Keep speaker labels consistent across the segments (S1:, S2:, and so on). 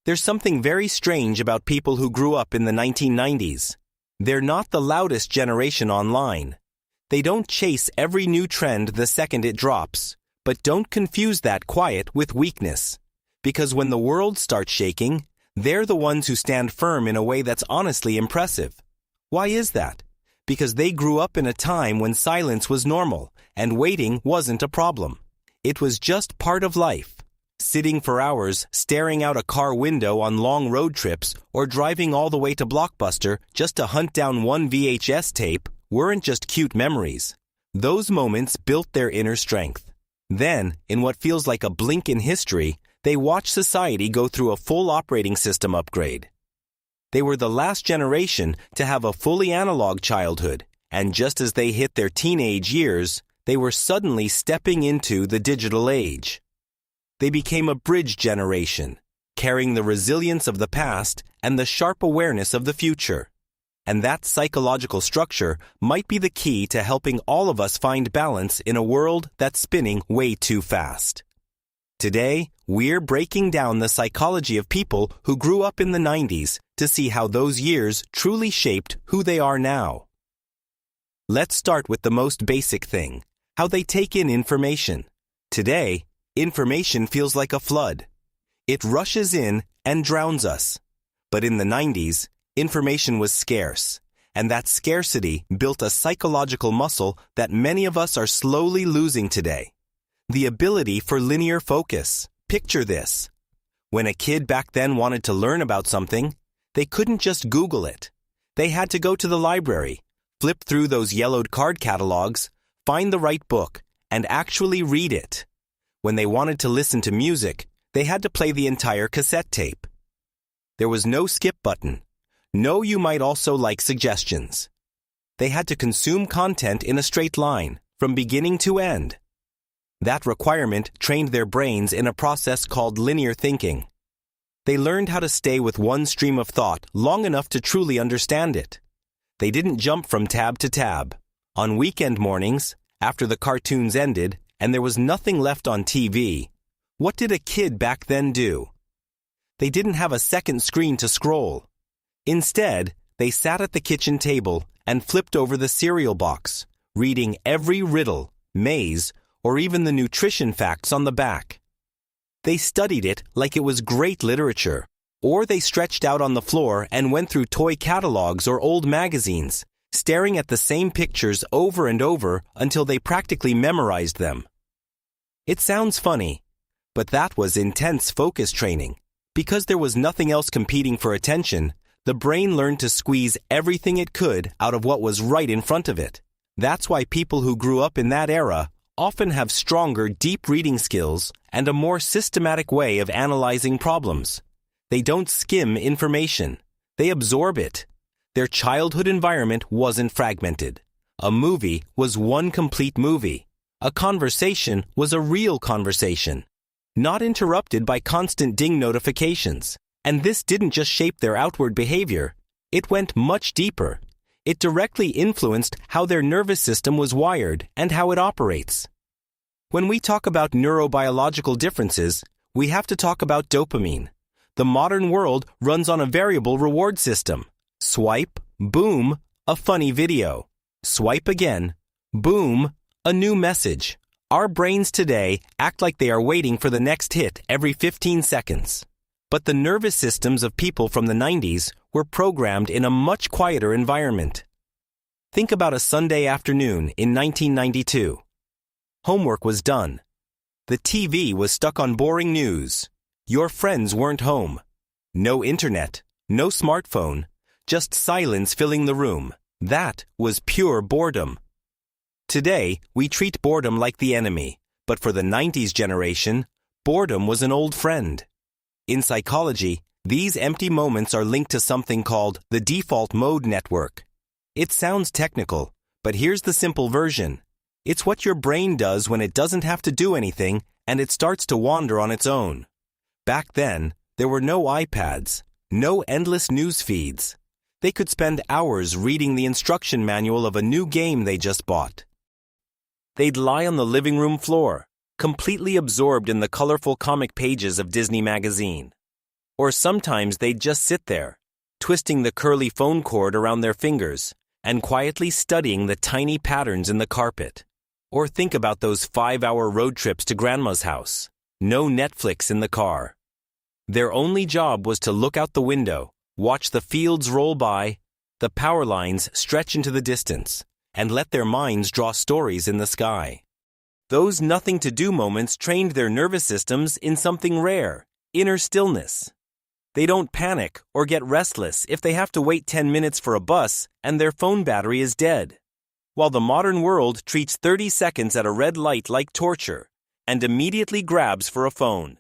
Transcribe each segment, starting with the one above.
S1: There's something very strange about people who grew up in the 1990s. They're not the loudest generation online. They don't chase every new trend the second it drops, but don't confuse that quiet with weakness. Because when the world starts shaking, they're the ones who stand firm in a way that's honestly impressive. Why is that? Because they grew up in a time when silence was normal and waiting wasn't a problem. It was just part of life. Sitting for hours, staring out a car window on long road trips, or driving all the way to Blockbuster just to hunt down one VHS tape weren't just cute memories. Those moments built their inner strength. Then, in what feels like a blink in history, they watched society go through a full operating system upgrade. They were the last generation to have a fully analog childhood, and just as they hit their teenage years, they were suddenly stepping into the digital age. They became a bridge generation, carrying the resilience of the past and the sharp awareness of the future. And that psychological structure might be the key to helping all of us find balance in a world that's spinning way too fast. Today, we're breaking down the psychology of people who grew up in the 90s to see how those years truly shaped who they are now. Let's start with the most basic thing, how they take in information. Today, information feels like a flood. It rushes in and drowns us. But in the 90s, information was scarce, and that scarcity built a psychological muscle that many of us are slowly losing today. The ability for linear focus. Picture this. When a kid back then wanted to learn about something, they couldn't just Google it. They had to go to the library, flip through those yellowed card catalogs, find the right book, and actually read it. When they wanted to listen to music, they had to play the entire cassette tape. There was no skip button. No, you might also like suggestions. They had to consume content in a straight line, from beginning to end. That requirement trained their brains in a process called linear thinking. They learned how to stay with one stream of thought long enough to truly understand it. They didn't jump from tab to tab. On weekend mornings, after the cartoons ended, and there was nothing left on TV, what did a kid back then do? They didn't have a second screen to scroll. Instead, they sat at the kitchen table and flipped over the cereal box, reading every riddle, maze, or even the nutrition facts on the back. They studied it like it was great literature, or they stretched out on the floor and went through toy catalogs or old magazines, staring at the same pictures over and over until they practically memorized them. It sounds funny, but that was intense focus training. Because there was nothing else competing for attention, the brain learned to squeeze everything it could out of what was right in front of it. That's why people who grew up in that era often have stronger deep reading skills and a more systematic way of analyzing problems. They don't skim information. They absorb it. Their childhood environment wasn't fragmented. A movie was one complete movie. A conversation was a real conversation, not interrupted by constant ding notifications. And this didn't just shape their outward behavior. It went much deeper. It directly influenced how their nervous system was wired and how it operates. When we talk about neurobiological differences, we have to talk about dopamine. The modern world runs on a variable reward system. Swipe, boom, a funny video. Swipe again, boom, a new message. Our brains today act like they are waiting for the next hit every 15 seconds. But the nervous systems of people from the 90s were programmed in a much quieter environment. Think about a Sunday afternoon in 1992. Homework was done. The TV was stuck on boring news. Your friends weren't home. No internet, no smartphone, just silence filling the room. That was pure boredom. Today, we treat boredom like the enemy, but for the 90s generation, boredom was an old friend. In psychology, these empty moments are linked to something called the default mode network. It sounds technical, but here's the simple version. It's what your brain does when it doesn't have to do anything and it starts to wander on its own. Back then, there were no iPads, no endless news feeds. They could spend hours reading the instruction manual of a new game they just bought. They'd lie on the living room floor, completely absorbed in the colorful comic pages of Disney magazine. Or sometimes they'd just sit there, twisting the curly phone cord around their fingers and quietly studying the tiny patterns in the carpet. Or think about those 5-hour road trips to grandma's house. No Netflix in the car. Their only job was to look out the window, watch the fields roll by, the power lines stretch into the distance, and let their minds draw stories in the sky. Those nothing-to-do moments trained their nervous systems in something rare, inner stillness. They don't panic or get restless if they have to wait 10 minutes for a bus and their phone battery is dead. While the modern world treats 30 seconds at a red light like torture and immediately grabs for a phone.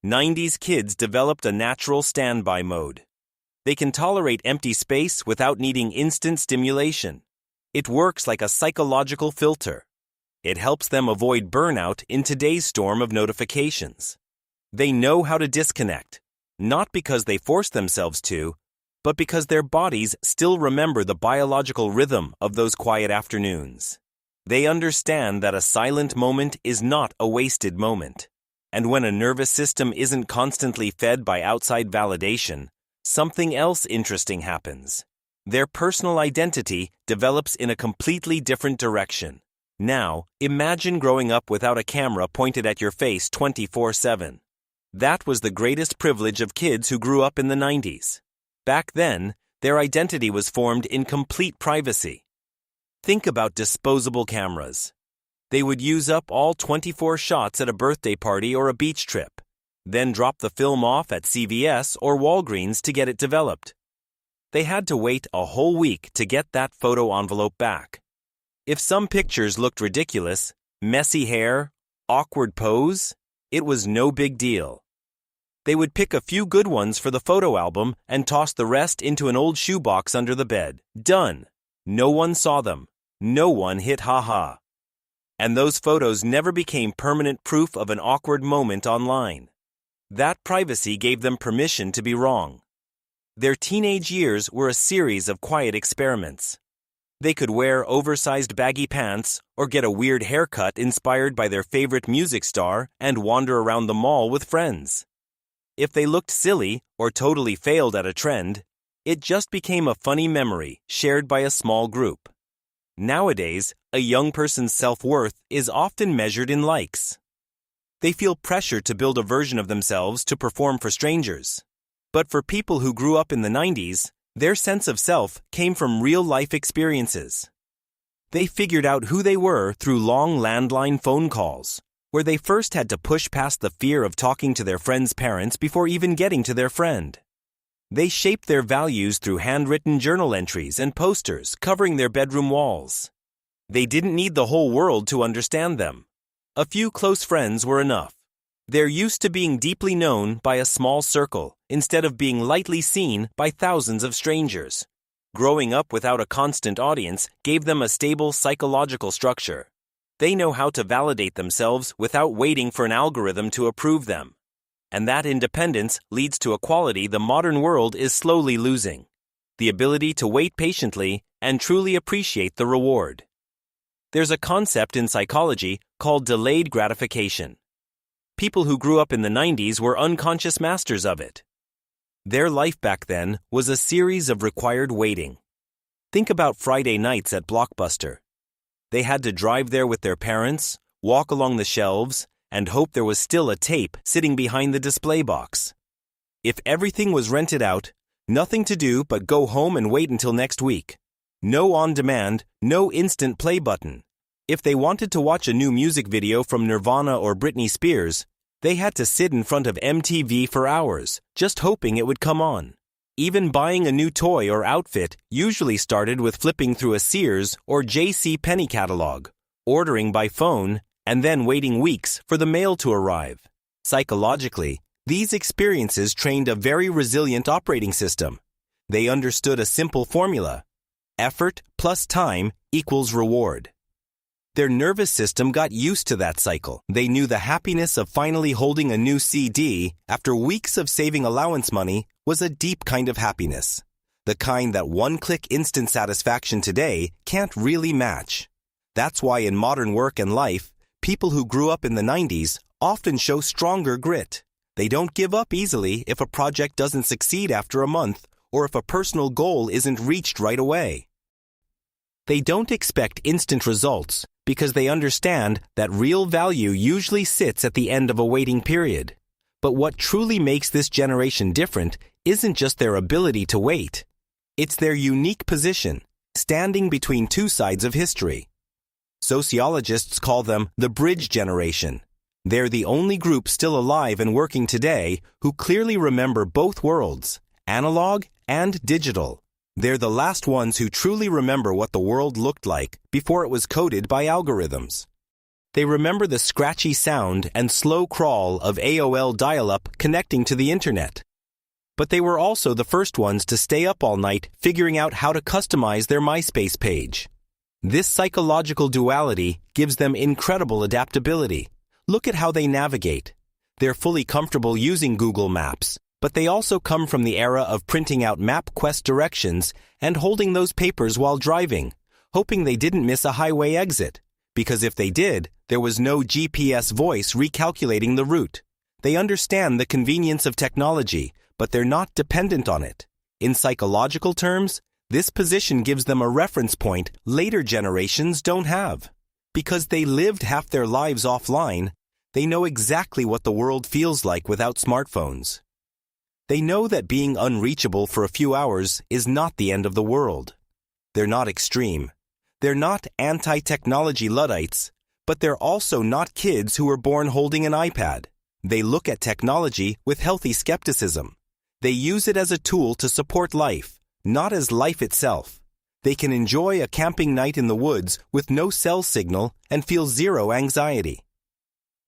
S1: 90s kids developed a natural standby mode. They can tolerate empty space without needing instant stimulation. It works like a psychological filter. It helps them avoid burnout in today's storm of notifications. They know how to disconnect, not because they force themselves to, but because their bodies still remember the biological rhythm of those quiet afternoons. They understand that a silent moment is not a wasted moment. And when a nervous system isn't constantly fed by outside validation, something else interesting happens. Their personal identity develops in a completely different direction. Now, imagine growing up without a camera pointed at your face 24/7. That was the greatest privilege of kids who grew up in the 90s. Back then, their identity was formed in complete privacy. Think about disposable cameras. They would use up all 24 shots at a birthday party or a beach trip, then drop the film off at CVS or Walgreens to get it developed. They had to wait a whole week to get that photo envelope back. If some pictures looked ridiculous, messy hair, awkward pose, it was no big deal. They would pick a few good ones for the photo album and toss the rest into an old shoebox under the bed. Done. No one saw them. No one hit ha-ha. And those photos never became permanent proof of an awkward moment online. That privacy gave them permission to be wrong. Their teenage years were a series of quiet experiments. They could wear oversized baggy pants or get a weird haircut inspired by their favorite music star and wander around the mall with friends. If they looked silly or totally failed at a trend, it just became a funny memory shared by a small group. Nowadays, a young person's self-worth is often measured in likes. They feel pressure to build a version of themselves to perform for strangers. But for people who grew up in the 90s, their sense of self came from real-life experiences. They figured out who they were through long landline phone calls, where they first had to push past the fear of talking to their friend's parents before even getting to their friend. They shaped their values through handwritten journal entries and posters covering their bedroom walls. They didn't need the whole world to understand them. A few close friends were enough. They're used to being deeply known by a small circle instead of being lightly seen by thousands of strangers. Growing up without a constant audience gave them a stable psychological structure. They know how to validate themselves without waiting for an algorithm to approve them. And that independence leads to a quality the modern world is slowly losing: the ability to wait patiently and truly appreciate the reward. There's a concept in psychology called delayed gratification. People who grew up in the 90s were unconscious masters of it. Their life back then was a series of required waiting. Think about Friday nights at Blockbuster. They had to drive there with their parents, walk along the shelves, and hope there was still a tape sitting behind the display box. If everything was rented out, nothing to do but go home and wait until next week. No on-demand, no instant play button. If they wanted to watch a new music video from Nirvana or Britney Spears, they had to sit in front of MTV for hours, just hoping it would come on. Even buying a new toy or outfit usually started with flipping through a Sears or J.C. Penney catalog, ordering by phone, and then waiting weeks for the mail to arrive. Psychologically, these experiences trained a very resilient operating system. They understood a simple formula: effort plus time equals reward. Their nervous system got used to that cycle. They knew the happiness of finally holding a new CD after weeks of saving allowance money was a deep kind of happiness. The kind that one-click instant satisfaction today can't really match. That's why in modern work and life, people who grew up in the 90s often show stronger grit. They don't give up easily if a project doesn't succeed after a month or if a personal goal isn't reached right away. They don't expect instant results because they understand that real value usually sits at the end of a waiting period. But what truly makes this generation different isn't just their ability to wait. It's their unique position, standing between two sides of history. Sociologists call them the bridge generation. They're the only group still alive and working today who clearly remember both worlds, analog and digital. They're the last ones who truly remember what the world looked like before it was coded by algorithms. They remember the scratchy sound and slow crawl of AOL dial-up connecting to the internet. But they were also the first ones to stay up all night figuring out how to customize their MySpace page. This psychological duality gives them incredible adaptability. Look at how they navigate. They're fully comfortable using Google Maps, but they also come from the era of printing out MapQuest directions and holding those papers while driving, hoping they didn't miss a highway exit, because if they did, there was no GPS voice recalculating the route. They understand the convenience of technology, but they're not dependent on it. In psychological terms, this position gives them a reference point later generations don't have. Because they lived half their lives offline, they know exactly what the world feels like without smartphones. They know that being unreachable for a few hours is not the end of the world. They're not extreme. They're not anti-technology Luddites, but they're also not kids who were born holding an iPad. They look at technology with healthy skepticism. They use it as a tool to support life, not as life itself. They can enjoy a camping night in the woods with no cell signal and feel zero anxiety.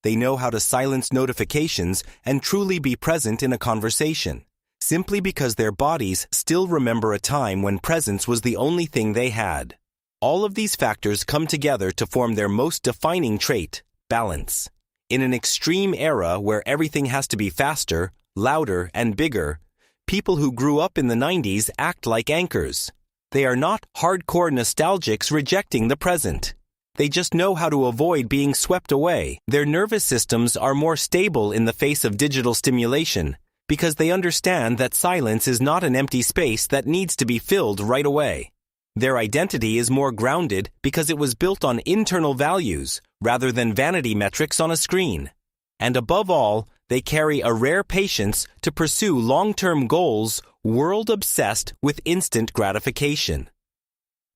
S1: They know how to silence notifications and truly be present in a conversation, simply because their bodies still remember a time when presence was the only thing they had. All of these factors come together to form their most defining trait, balance. In an extreme era where everything has to be faster, louder, and bigger, people who grew up in the 90s act like anchors. They are not hardcore nostalgics rejecting the present. They just know how to avoid being swept away. Their nervous systems are more stable in the face of digital stimulation because they understand that silence is not an empty space that needs to be filled right away. Their identity is more grounded because it was built on internal values rather than vanity metrics on a screen. And above all, they carry a rare patience to pursue long-term goals world-obsessed with instant gratification.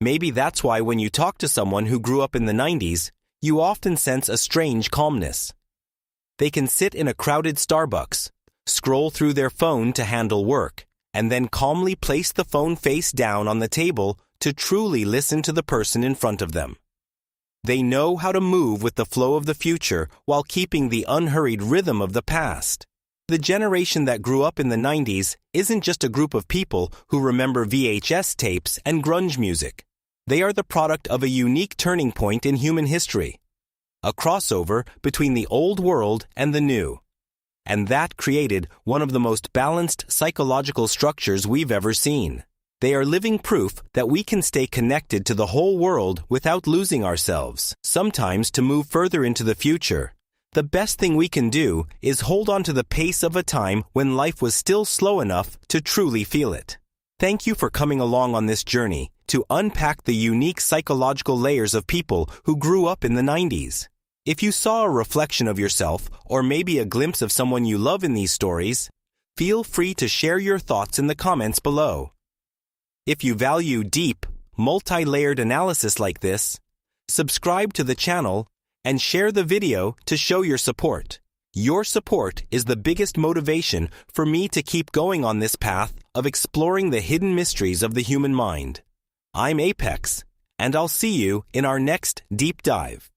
S1: Maybe that's why when you talk to someone who grew up in the 90s, you often sense a strange calmness. They can sit in a crowded Starbucks, scroll through their phone to handle work, and then calmly place the phone face down on the table to truly listen to the person in front of them. They know how to move with the flow of the future while keeping the unhurried rhythm of the past. The generation that grew up in the 90s isn't just a group of people who remember VHS tapes and grunge music. They are the product of a unique turning point in human history, a crossover between the old world and the new. And that created one of the most balanced psychological structures we've ever seen. They are living proof that we can stay connected to the whole world without losing ourselves. Sometimes to move further into the future, the best thing we can do is hold on to the pace of a time when life was still slow enough to truly feel it. Thank you for coming along on this journey to unpack the unique psychological layers of people who grew up in the 90s. If you saw a reflection of yourself or maybe a glimpse of someone you love in these stories, feel free to share your thoughts in the comments below. If you value deep, multi-layered analysis like this, subscribe to the channel and share the video to show your support. Your support is the biggest motivation for me to keep going on this path of exploring the hidden mysteries of the human mind. I'm Apex, and I'll see you in our next deep dive.